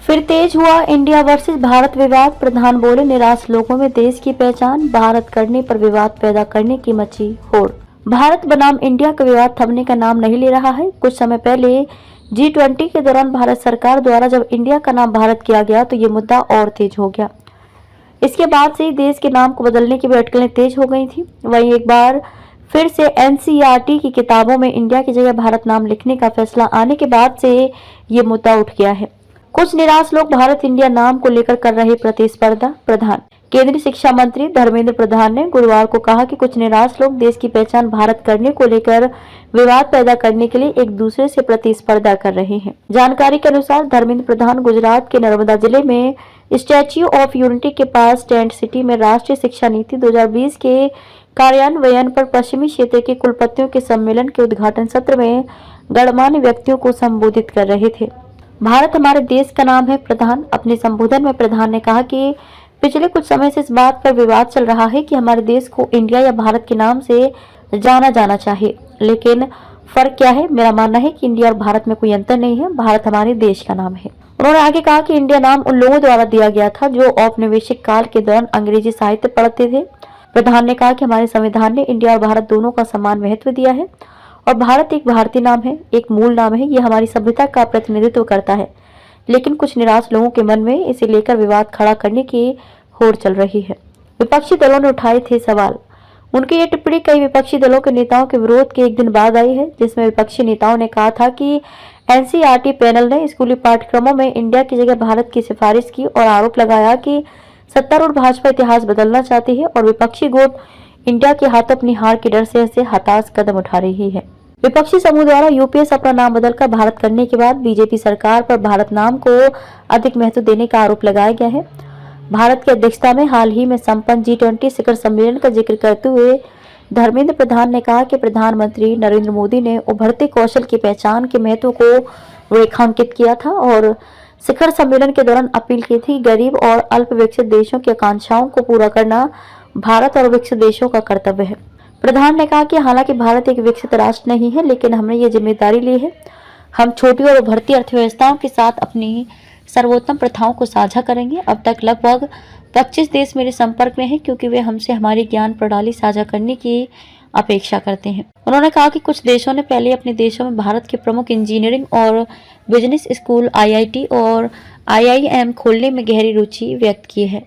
फिर तेज हुआ India versus Bharat विवाद। प्रधान बोले, निराश लोगों में देश की पहचान, भारत करने पर विवाद पैदा करने की मची होड़। भारत बनाम इंडिया का विवाद थमने का नाम नहीं ले रहा है। कुछ समय पहले G20 के दौरान भारत सरकार द्वारा जब इंडिया का नाम भारत किया गया तो ये मुद्दा और तेज हो गया। इसके बाद से ही देश के नाम को बदलने की भी अटकलें तेज हो गई थी। वहीं एक बार फिर से NCERT की किताबों में इंडिया की जगह भारत नाम लिखने का फैसला आने के बाद से ये मुद्दा उठ गया है। कुछ निराश लोग भारत इंडिया नाम को लेकर कर रहे प्रतिस्पर्धा। प्रधान केंद्रीय शिक्षा मंत्री धर्मेंद्र प्रधान ने गुरुवार को कहा कि कुछ निराश लोग देश की पहचान भारत करने को लेकर विवाद पैदा करने के लिए एक दूसरे से प्रतिस्पर्धा कर रहे हैं। जानकारी के अनुसार धर्मेंद्र प्रधान गुजरात के नर्मदा जिले में स्टैच्यू ऑफ यूनिटी के पास टेंट सिटी में राष्ट्रीय शिक्षा नीति 2020 के कार्यान्वयन पर पश्चिमी क्षेत्र के कुलपतियों के सम्मेलन के उद्घाटन सत्र में गणमान्य व्यक्तियों को संबोधित कर रहे थे। भारत हमारे देश का नाम है। प्रधान अपने संबोधन में प्रधान ने कहा कि पिछले कुछ समय से इस बात पर विवाद चल रहा है कि हमारे देश को इंडिया या भारत के नाम से जाना जाना चाहिए, लेकिन फर्क क्या है। मेरा मानना है कि इंडिया और भारत में कोई अंतर नहीं है। भारत हमारे देश का नाम है। उन्होंने आगे कहा कि इंडिया नाम उन लोगों द्वारा दिया गया था जो औपनिवेशिक काल के दौरान अंग्रेजी साहित्य पढ़ते थे। प्रधान ने कहा कि हमारे संविधान ने इंडिया और भारत दोनों का समान महत्व दिया है और भारत एक भारतीय नाम है, एक मूल नाम है। यह हमारी सभ्यता का प्रतिनिधित्व करता है, लेकिन कुछ निराश लोगों के मन में इसे लेकर विवाद खड़ा करने की होड़ चल रही है। विपक्षी दलों ने उठाए थे सवाल। उनकी ये टिप्पणी कई विपक्षी दलों के नेताओं के विरोध के एक दिन बाद आई है, जिसमें विपक्षी नेताओं ने कहा था कि NCERT पैनल ने स्कूली पाठ्यक्रमों में इंडिया की जगह भारत की सिफारिश की और आरोप लगाया कि सत्तारूढ़ भाजपा इतिहास बदलना चाहती है और विपक्षी गुट इंडिया के हाथों अपनी हार के डर से ऐसे हताश कदम उठा रही है। विपक्षी समूह द्वारा यूपीएस अपना नाम बदलकर भारत करने के बाद बीजेपी सरकार पर भारत नाम को अधिक महत्व देने का आरोप लगाया गया है। भारत की अध्यक्षता में हाल ही में संपन्न G20 शिखर सम्मेलन का जिक्र करते हुए धर्मेंद्र प्रधान ने कहा कि प्रधानमंत्री नरेंद्र मोदी ने उभरते कौशल की पहचान के महत्व को रेखांकित किया था और शिखर सम्मेलन के दौरान अपील की थी। गरीब और अल्प विकसित देशों की आकांक्षाओं को पूरा करना भारत और विकसित देशों का कर्तव्य है। प्रधान ने कहा कि हालांकि भारत एक विकसित राष्ट्र नहीं है, लेकिन हमने ये जिम्मेदारी ली है। हम छोटी और उभरती अर्थव्यवस्थाओं के साथ अपनी सर्वोत्तम प्रथाओं को साझा करेंगे। अब तक लगभग 25 देश मेरे संपर्क में हैं, क्योंकि वे हमसे हमारी ज्ञान प्रणाली साझा करने की अपेक्षा करते हैं। उन्होंने कहा कि कुछ देशों ने पहले अपने देशों में भारत के प्रमुख इंजीनियरिंग और बिजनेस स्कूल IIT और IIM खोलने में गहरी रुचि व्यक्त की है।